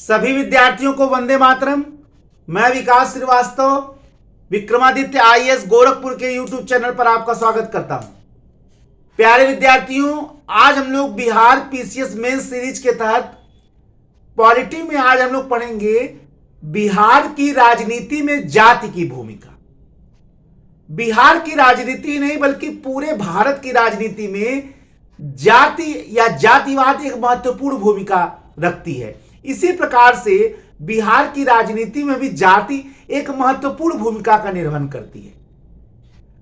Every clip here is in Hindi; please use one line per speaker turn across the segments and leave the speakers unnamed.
सभी विद्यार्थियों को वंदे मातरम। मैं विकास श्रीवास्तव विक्रमादित्य आईएएस गोरखपुर के यूट्यूब चैनल पर आपका स्वागत करता हूं। प्यारे विद्यार्थियों, आज हम लोग बिहार पीसीएस मेंस सीरीज के तहत पॉलिटी में आज हम लोग पढ़ेंगे बिहार की राजनीति में जाति की भूमिका। बिहार की राजनीति नहीं बल्कि पूरे भारत की राजनीति में जाति या जातिवाद एक महत्वपूर्ण भूमिका रखती है। इसी प्रकार से बिहार की राजनीति में भी जाति एक महत्वपूर्ण भूमिका का निर्वहन करती है।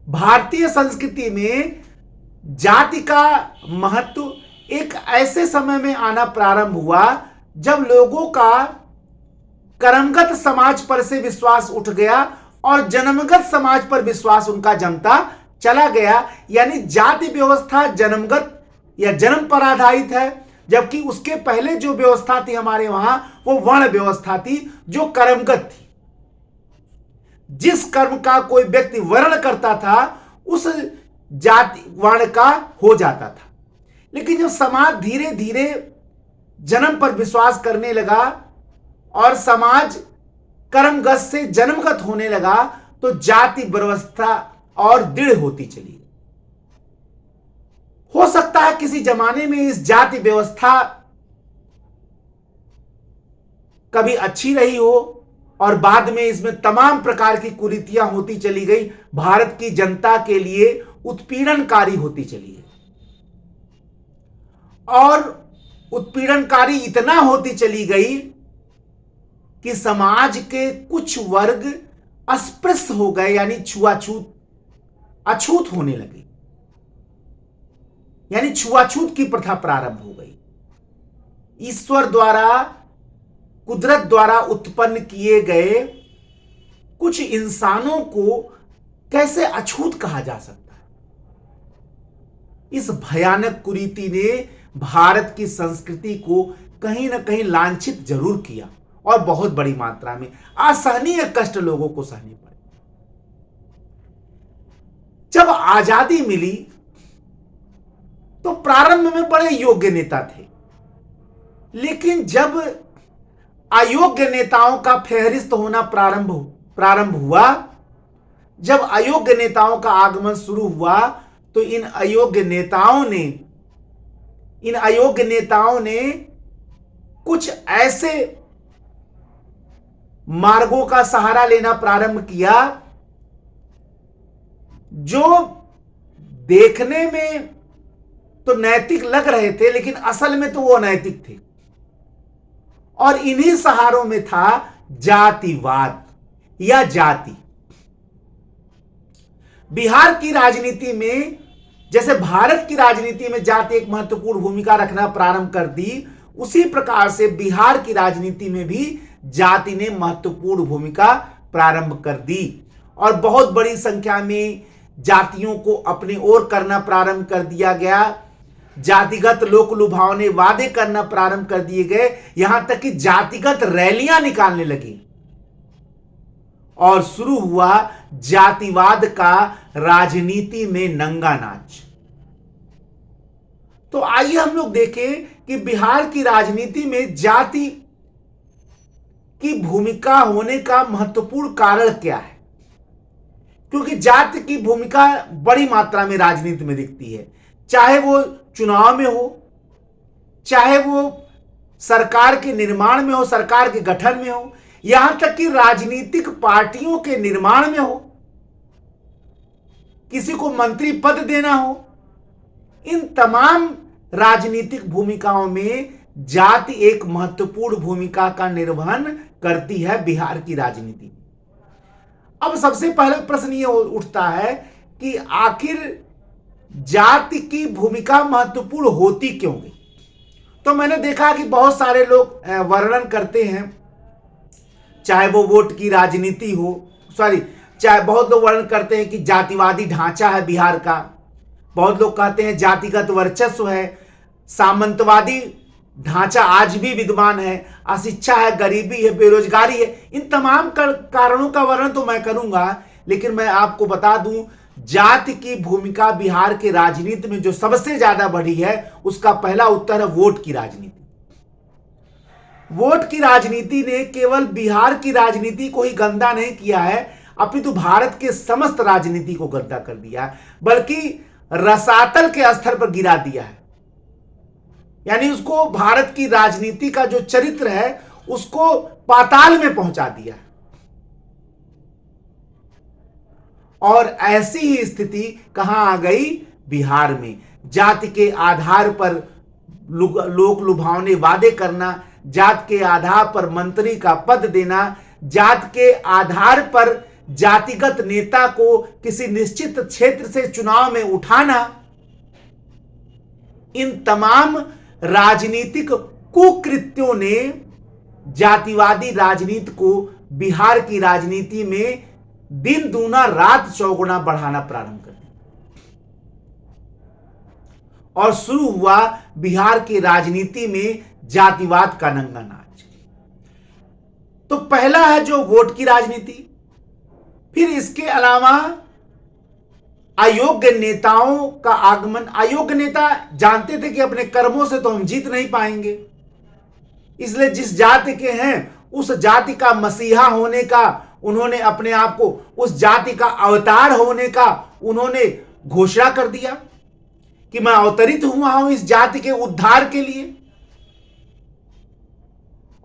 भारतीय संस्कृति में जाति का महत्व एक ऐसे समय में आना प्रारंभ हुआ जब लोगों का कर्मगत समाज पर से विश्वास उठ गया और जन्मगत समाज पर विश्वास उनका जमता चला गया। यानी जाति व्यवस्था जन्मगत या जन्म पर आधारित है, जबकि उसके पहले जो व्यवस्था थी हमारे वहां वो वर्ण व्यवस्था थी जो कर्मगत थी। जिस कर्म का कोई व्यक्ति वर्ण करता था उस जाति वर्ण का हो जाता था। लेकिन जब समाज धीरे धीरे जन्म पर विश्वास करने लगा और समाज कर्मगत से जन्मगत होने लगा तो जाति व्यवस्था और दृढ़ होती चली। हो सकता है किसी जमाने में इस जाति व्यवस्था कभी अच्छी रही हो और बाद में इसमें तमाम प्रकार की कुरीतियां होती चली गई, भारत की जनता के लिए उत्पीड़नकारी होती चली गई और उत्पीड़नकारी इतना होती चली गई कि समाज के कुछ वर्ग अस्पृश्य हो गए, यानी छुआछूत अछूत होने लगे, यानी छुआछूत की प्रथा प्रारंभ हो गई। ईश्वर द्वारा कुदरत द्वारा उत्पन्न किए गए कुछ इंसानों को कैसे अछूत कहा जा सकता है। इस भयानक कुरीति ने भारत की संस्कृति को कहीं ना कहीं लांछित जरूर किया और बहुत बड़ी मात्रा में असहनीय कष्ट लोगों को सहने पड़े। जब आजादी मिली तो प्रारंभ में बड़े योग्य नेता थे, लेकिन जब अयोग्य नेताओं का फेहरिस्त होना प्रारंभ हुआ, जब अयोग्य नेताओं का आगमन शुरू हुआ तो इन अयोग्य नेताओं ने कुछ ऐसे मार्गों का सहारा लेना प्रारंभ किया जो देखने में तो नैतिक लग रहे थे लेकिन असल में तो वो अनैतिक थे। और इन्हीं सहारों में था जातिवाद या जाति। बिहार की राजनीति में जैसे भारत की राजनीति में जाति एक महत्वपूर्ण भूमिका रखना प्रारंभ कर दी, उसी प्रकार से बिहार की राजनीति में भी जाति ने महत्वपूर्ण भूमिका प्रारंभ कर दी और बहुत बड़ी संख्या में जातियों को अपनी ओर करना प्रारंभ कर दिया गया। जातिगत लोक लुभावने वादे करना प्रारंभ कर दिए गए, यहां तक कि जातिगत रैलियां निकालने लगी और शुरू हुआ जातिवाद का राजनीति में नंगा नाच। तो आइए हम लोग देखें कि बिहार की राजनीति में जाति की भूमिका होने का महत्वपूर्ण कारण क्या है, क्योंकि जाति की भूमिका बड़ी मात्रा में राजनीति में दिखती है, चाहे वो चुनाव में हो, चाहे वो सरकार के निर्माण में हो, सरकार के गठन में हो, यहां तक कि राजनीतिक पार्टियों के निर्माण में हो, किसी को मंत्री पद देना हो। इन तमाम राजनीतिक भूमिकाओं में जाति एक महत्वपूर्ण भूमिका का निर्वहन करती है बिहार की राजनीति। अब सबसे पहला प्रश्न यह उठता है कि आखिर जाति की भूमिका महत्वपूर्ण होती क्यों गई। तो मैंने देखा कि बहुत सारे लोग वर्णन करते हैं, चाहे वो वोट की राजनीति हो, चाहे बहुत लोग वर्णन करते हैं कि जातिवादी ढांचा है बिहार का, बहुत लोग कहते हैं जातिगत वर्चस्व है, सामंतवादी ढांचा आज भी विद्यमान है, अशिक्षा है, गरीबी है, बेरोजगारी है। इन तमाम कारणों का वर्णन तो मैं करूंगा, लेकिन मैं आपको बता दूं जाति की भूमिका बिहार के राजनीति में जो सबसे ज्यादा बढ़ी है उसका पहला उत्तर है वोट की राजनीति। वोट की राजनीति ने केवल बिहार की राजनीति को ही गंदा नहीं किया है, अपितु भारत के समस्त राजनीति को गंदा कर दिया है, बल्कि रसातल के स्तर पर गिरा दिया है। यानी उसको भारत की राजनीति का जो चरित्र है उसको पाताल में पहुंचा दिया है। और ऐसी ही स्थिति कहां आ गई? बिहार में। जाति के आधार पर लोक लुभावने वादे करना, जात के आधार पर मंत्री का पद देना, जात के आधार पर जातिगत नेता को किसी निश्चित क्षेत्र से चुनाव में उठाना, इन तमाम राजनीतिक कुकृत्यों ने जातिवादी राजनीति को बिहार की राजनीति में दिन दूना रात चौगुना बढ़ाना प्रारंभ कर दिया और शुरू हुआ बिहार की राजनीति में जातिवाद का नंगा नाच। तो पहला है जो वोट की राजनीति। फिर इसके अलावा अयोग्य नेताओं का आगमन। अयोग्य नेता जानते थे कि अपने कर्मों से तो हम जीत नहीं पाएंगे, इसलिए जिस जाति के हैं उस जाति का मसीहा होने का उन्होंने अपने आप को, उस जाति का अवतार होने का उन्होंने घोषणा कर दिया कि मैं अवतरित हुआ हूं इस जाति के उद्धार के लिए।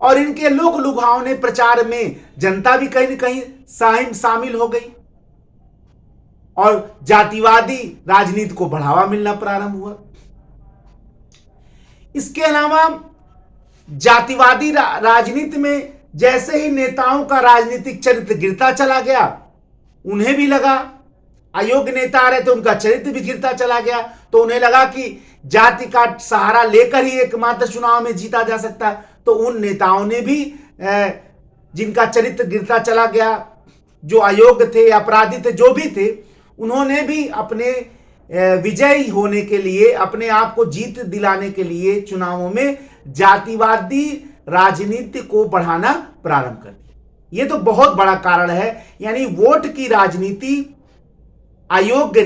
और इनके लोक लुभावने प्रचार में जनता भी कहीं न कहीं शामिल हो गई और जातिवादी राजनीति को बढ़ावा मिलना प्रारंभ हुआ। इसके अलावा जातिवादी राजनीति में जैसे ही नेताओं का राजनीतिक चरित्र गिरता चला गया, उन्हें भी लगा, अयोग्य नेता आ रहे थे उनका चरित्र भी गिरता चला गया, तो उन्हें लगा कि जाति का सहारा लेकर ही एकमात्र चुनाव में जीता जा सकता है। तो उन नेताओं ने भी जिनका चरित्र गिरता चला गया, जो अयोग्य थे, अपराधी थे, जो भी थे, उन्होंने भी अपने विजयी होने के लिए, अपने आप को जीत दिलाने के लिए चुनावों में जातिवादी राजनीति को बढ़ाना प्रारंभ कर दिया। यह तो बहुत बड़ा कारण है। यानी वोट की राजनीति, अयोग्य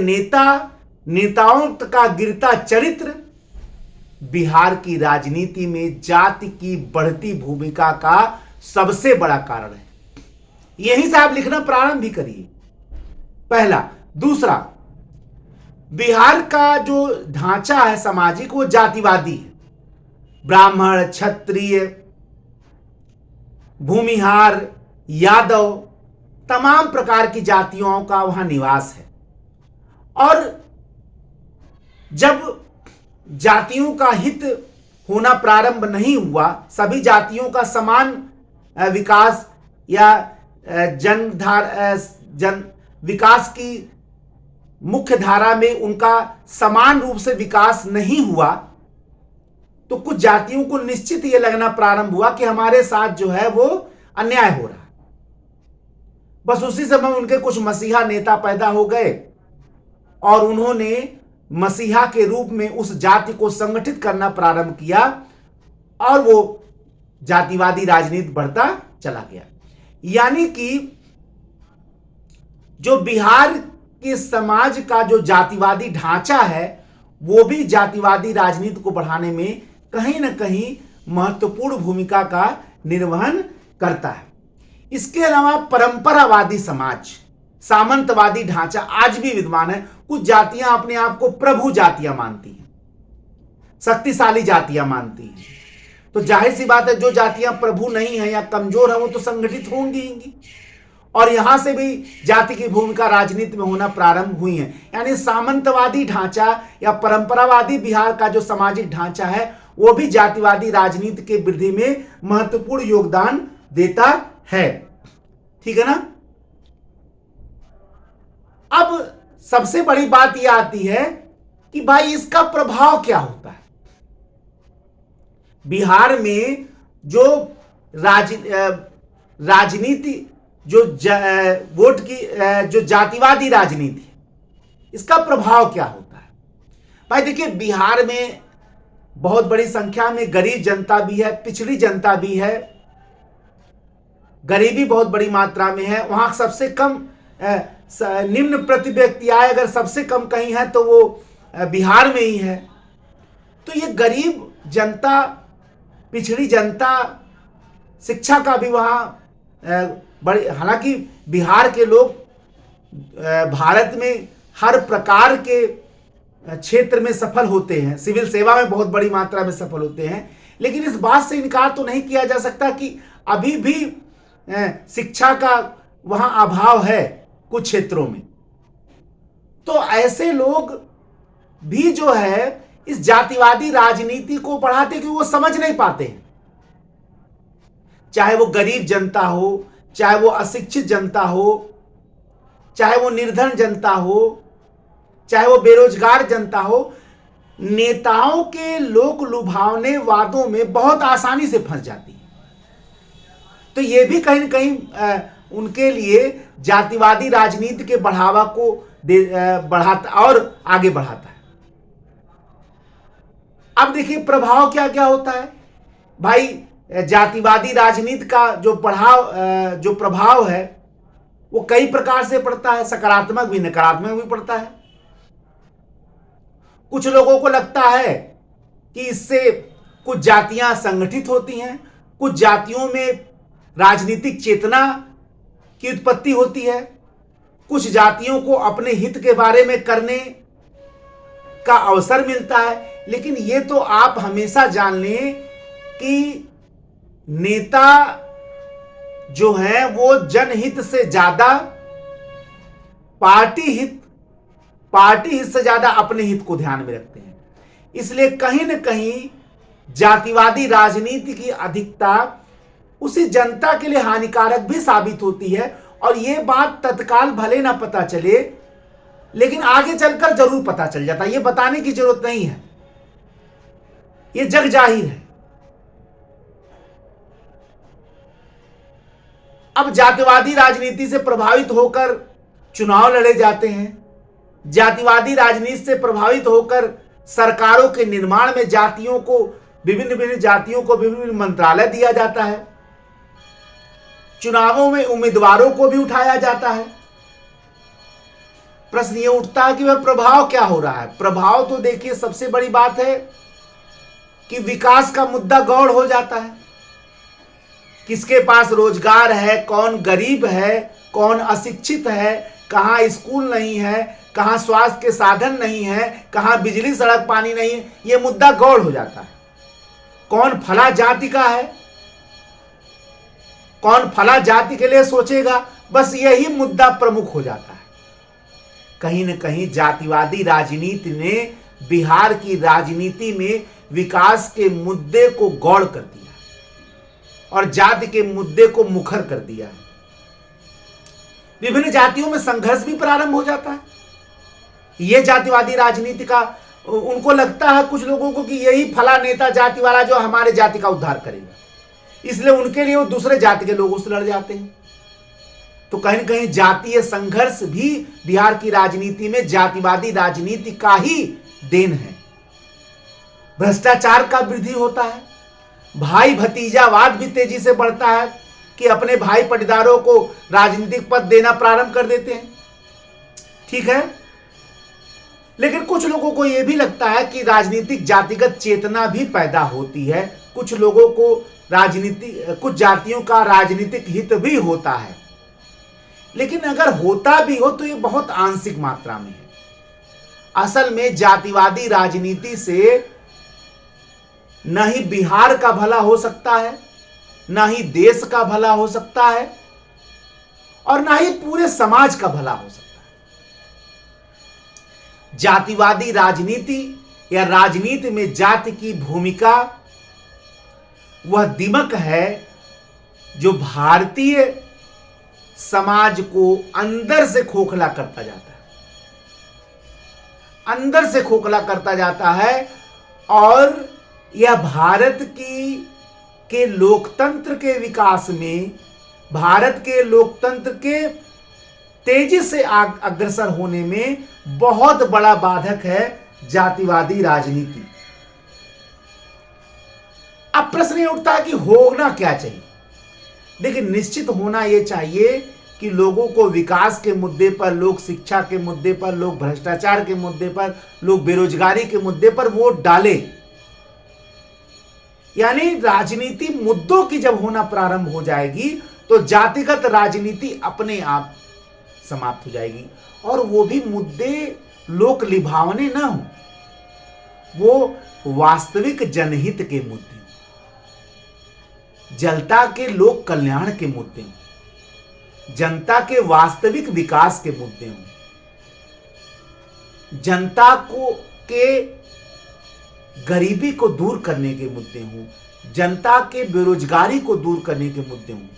नेताओं का गिरता चरित्र बिहार की राजनीति में जाति की बढ़ती भूमिका का सबसे बड़ा कारण है। यहीं से आप लिखना प्रारंभ भी करिए। पहला। दूसरा, बिहार का जो ढांचा है सामाजिक, वो जातिवादी है। ब्राह्मण, क्षत्रिय, भूमिहार, यादव, तमाम प्रकार की जातियों का वहां निवास है। और जब जातियों का हित होना प्रारंभ नहीं हुआ, सभी जातियों का समान विकास या विकास की मुख्य धारा में उनका समान रूप से विकास नहीं हुआ, तो कुछ जातियों को निश्चित यह लगना प्रारंभ हुआ कि हमारे साथ जो है वो अन्याय हो रहा है। बस उसी समय उनके कुछ मसीहा नेता पैदा हो गए और उन्होंने मसीहा के रूप में उस जाति को संगठित करना प्रारंभ किया और वो जातिवादी राजनीति बढ़ता चला गया। यानी कि जो बिहार के समाज का जो जातिवादी ढांचा है वो भी जातिवादी राजनीति को बढ़ाने में कहीं ना कहीं महत्वपूर्ण भूमिका का निर्वहन करता है। इसके अलावा परंपरावादी समाज, सामंतवादी ढांचा आज भी विद्यमान है। कुछ जातियां अपने आप को प्रभु जातियां मानती हैं, शक्तिशाली जातियां मानती हैं। तो जाहिर सी बात है, जो जातियां प्रभु नहीं है या कमजोर है वो तो संगठित होंगी ही। और यहां से भी जाति की भूमिका राजनीति में होना प्रारंभ हुई है। यानी सामंतवादी ढांचा या परंपरावादी बिहार का जो सामाजिक ढांचा है वो भी जातिवादी राजनीति के वृद्धि में महत्वपूर्ण योगदान देता है। ठीक है ना। अब सबसे बड़ी बात यह आती है कि भाई इसका प्रभाव क्या होता है। बिहार में जो राजनीति, जो वोट की जो जातिवादी राजनीति है, इसका प्रभाव क्या होता है। भाई देखिए, बिहार में बहुत बड़ी संख्या में गरीब जनता भी है, पिछड़ी जनता भी है, गरीबी बहुत बड़ी मात्रा में है। वहां सबसे कम निम्न प्रति व्यक्ति आय अगर सबसे कम कहीं है तो वो बिहार में ही है। तो ये गरीब जनता, पिछड़ी जनता शिक्षा का भी वहाँ बड़े, हालांकि बिहार के लोग भारत में हर प्रकार के क्षेत्र में सफल होते हैं, सिविल सेवा में बहुत बड़ी मात्रा में सफल होते हैं, लेकिन इस बात से इनकार तो नहीं किया जा सकता कि अभी भी शिक्षा का वहाँ अभाव है कुछ क्षेत्रों में। तो ऐसे लोग भी जो है इस जातिवादी राजनीति को बढ़ाते, क्योंकि वो समझ नहीं पाते हैं, चाहे वो गरीब जनता हो, चाहे वो अशिक्षित जनता हो, चाहे वो निर्धन जनता हो, चाहे वो बेरोजगार जनता हो, नेताओं के लोक लुभावने वादों में बहुत आसानी से फंस जाती है। तो ये भी कहीं न कहीं उनके लिए जातिवादी राजनीति के बढ़ावा को बढ़ाता और आगे बढ़ाता है। अब देखिए प्रभाव क्या क्या होता है भाई। जातिवादी राजनीति का जो प्रभाव है वो कई प्रकार से पड़ता है, सकारात्मक भी नकारात्मक भी पड़ता है। कुछ लोगों को लगता है कि इससे कुछ जातियां संगठित होती हैं, कुछ जातियों में राजनीतिक चेतना की उत्पत्ति होती है, कुछ जातियों को अपने हित के बारे में करने का अवसर मिलता है। लेकिन ये तो आप हमेशा जान लें कि नेता जो है वो जनहित से ज्यादा पार्टी हित से ज्यादा अपने हित को ध्यान में रखते हैं। इसलिए कहीं न कहीं जातिवादी राजनीति की अधिकता उसी जनता के लिए हानिकारक भी साबित होती है। और यह बात तत्काल भले ना पता चले, लेकिन आगे चलकर जरूर पता चल जाता है। यह बताने की जरूरत नहीं है, यह जग जाहिर है। अब जातिवादी राजनीति से प्रभावित होकर चुनाव लड़े जाते हैं, जातिवादी राजनीति से प्रभावित होकर सरकारों के निर्माण में विभिन्न जातियों को विभिन्न मंत्रालय दिया जाता है, चुनावों में उम्मीदवारों को भी उठाया जाता है। प्रश्न यह उठता है कि वह प्रभाव क्या हो रहा है। प्रभाव तो देखिए सबसे बड़ी बात है कि विकास का मुद्दा गौड़ हो जाता है। किसके पास रोजगार है, कौन गरीब है, कौन अशिक्षित है, कहां स्कूल नहीं है, कहां स्वास्थ्य के साधन नहीं है, कहां बिजली सड़क पानी नहीं है, यह मुद्दा गौड़ हो जाता है। कौन फला जाति का है, कौन फला जाति के लिए सोचेगा, बस यही मुद्दा प्रमुख हो जाता है। कहीं न कहीं जातिवादी राजनीति ने बिहार की राजनीति में विकास के मुद्दे को गौड़ कर दिया और जाति के मुद्दे को मुखर कर दिया है। विभिन्न जातियों में संघर्ष भी प्रारंभ हो जाता है। यह जातिवादी राजनीति का उनको लगता है कुछ लोगों को कि यही फला नेता जाति वाला जो हमारे जाति का उद्धार करेगा, इसलिए उनके लिए वो दूसरे जाति के लोगों से लड़ जाते हैं। तो कहीं न कहीं जातीय संघर्ष भी बिहार की राजनीति में जातिवादी राजनीति का ही देन है। भ्रष्टाचार का वृद्धि होता है, भाई भतीजावाद भी तेजी से बढ़ता है कि अपने भाई पटीदारों को राजनीतिक पद देना प्रारंभ कर देते हैं। ठीक है, लेकिन कुछ लोगों को यह भी लगता है कि राजनीतिक जातिगत चेतना भी पैदा होती है। कुछ लोगों को कुछ जातियों का राजनीतिक हित भी होता है, लेकिन अगर होता भी हो तो यह बहुत आंशिक मात्रा में है। असल में जातिवादी राजनीति से न ही बिहार का भला हो सकता है, न ही देश का भला हो सकता है, और न ही पूरे समाज का भला हो सकता है। जातिवादी राजनीति या राजनीति में जाति की भूमिका वह दिमक है जो भारतीय समाज को अंदर से खोखला करता जाता है, अंदर से खोखला करता जाता है। और यह भारत के लोकतंत्र के विकास में, भारत के लोकतंत्र के तेजी से अग्रसर होने में बहुत बड़ा बाधक है जातिवादी राजनीति। अब प्रश्न ये उठता है कि होना क्या चाहिए। देखिए, निश्चित होना यह चाहिए कि लोगों को विकास के मुद्दे पर, लोग शिक्षा के मुद्दे पर, लोग भ्रष्टाचार के मुद्दे पर, लोग बेरोजगारी के मुद्दे पर वोट डालें। यानी राजनीति मुद्दों की जब होना प्रारंभ हो जाएगी तो जातिगत राजनीति अपने आप समाप्त हो जाएगी, और वो भी मुद्दे लोक लिभावने ना हो, वो वास्तविक जनहित के मुद्दे, जनता के लोक कल्याण के मुद्दे, जनता के वास्तविक विकास के मुद्दे हों, जनता को के गरीबी को दूर करने के मुद्दे हों, जनता के बेरोजगारी को दूर करने के मुद्दे हों।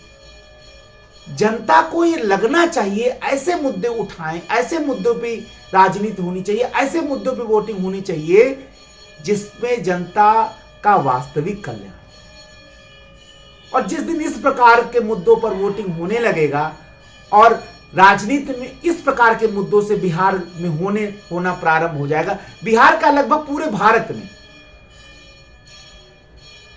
जनता को ये लगना चाहिए ऐसे मुद्दे उठाएं, ऐसे मुद्दों पे राजनीति होनी चाहिए, ऐसे मुद्दों पे वोटिंग होनी चाहिए जिसमें जनता का वास्तविक कल्याण। और जिस दिन इस प्रकार के मुद्दों पर वोटिंग होने लगेगा और राजनीति में इस प्रकार के मुद्दों से बिहार में होना प्रारंभ हो जाएगा, बिहार का लगभग पूरे भारत में,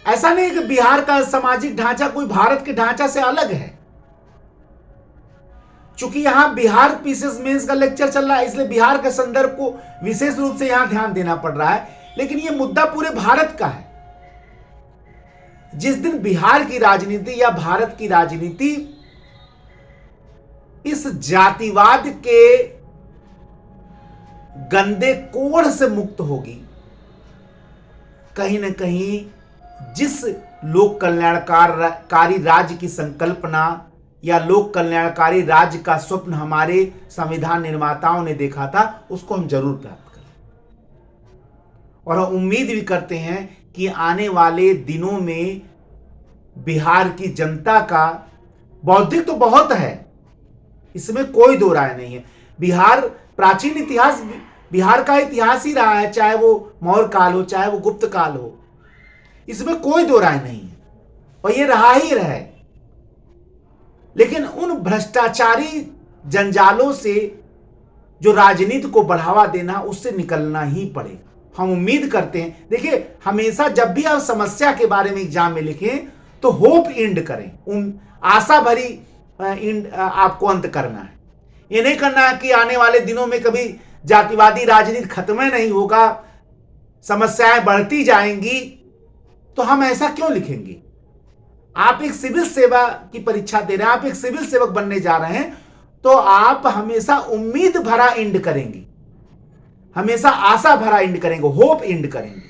ऐसा नहीं कि बिहार का सामाजिक ढांचा कोई भारत के ढांचा से अलग है। चूंकि यहां बिहार पीसीएस मेंस का लेक्चर चल रहा है, इसलिए बिहार के संदर्भ को विशेष रूप से यहां ध्यान देना पड़ रहा है, लेकिन यह मुद्दा पूरे भारत का है। जिस दिन बिहार की राजनीति या भारत की राजनीति इस जातिवाद के गंदे कोढ़ से मुक्त होगी, कहीं ना कहीं जिस लोक कल्याणकारी राज्य की संकल्पना या लोक कल्याणकारी राज्य का स्वप्न हमारे संविधान निर्माताओं ने देखा था, उसको हम जरूर प्राप्त करें। और हम उम्मीद भी करते हैं कि आने वाले दिनों में बिहार की जनता का बौद्धिक तो बहुत है, इसमें कोई दो राय नहीं है। बिहार प्राचीन इतिहास, बिहार का इतिहास ही रहा है, चाहे वो मौर्य काल हो चाहे वो गुप्त काल हो, इसमें कोई दो राय नहीं है, और ये रहा ही रहे। लेकिन उन भ्रष्टाचारी जंजालों से जो राजनीति को बढ़ावा देना, उससे निकलना ही पड़ेगा। हम उम्मीद करते हैं, देखिए हमेशा जब भी आप समस्या के बारे में एग्जाम में लिखें तो होप एंड करें, आशा भरी आपको अंत करना है। ये नहीं करना है कि आने वाले दिनों में कभी जातिवादी राजनीति खत्म नहीं होगा, समस्याएं बढ़ती जाएंगी, तो हम ऐसा क्यों लिखेंगे। आप एक सिविल सेवा की परीक्षा दे रहे हैं, आप एक सिविल सेवक बनने जा रहे हैं, तो आप हमेशा उम्मीद भरा एंड करेंगे, हमेशा आशा भरा एंड करेंगे, होप एंड करेंगे।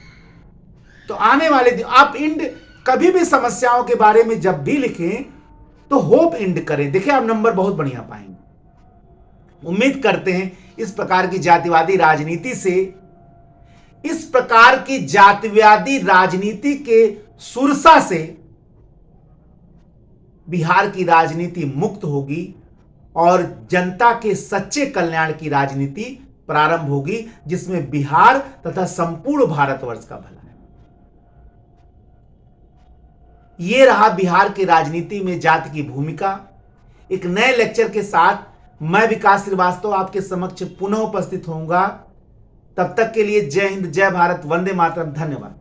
तो आने वाले दिन आप एंड कभी भी समस्याओं के बारे में जब भी लिखें तो होप एंड करें, देखिए आप नंबर बहुत बढ़िया पाएंगे। उम्मीद करते हैं इस प्रकार की जातिवादी राजनीति से, इस प्रकार की जातिवादी राजनीति के सुरसा से बिहार की राजनीति मुक्त होगी और जनता के सच्चे कल्याण की राजनीति प्रारंभ होगी, जिसमें बिहार तथा संपूर्ण भारतवर्ष का भला है। यह रहा बिहार की राजनीति में जाति की भूमिका। एक नए लेक्चर के साथ मैं विकास श्रीवास्तव आपके समक्ष पुनः उपस्थित होऊंगा। तब तक के लिए जय हिंद, जय भारत, वंदे मातरम, धन्यवाद।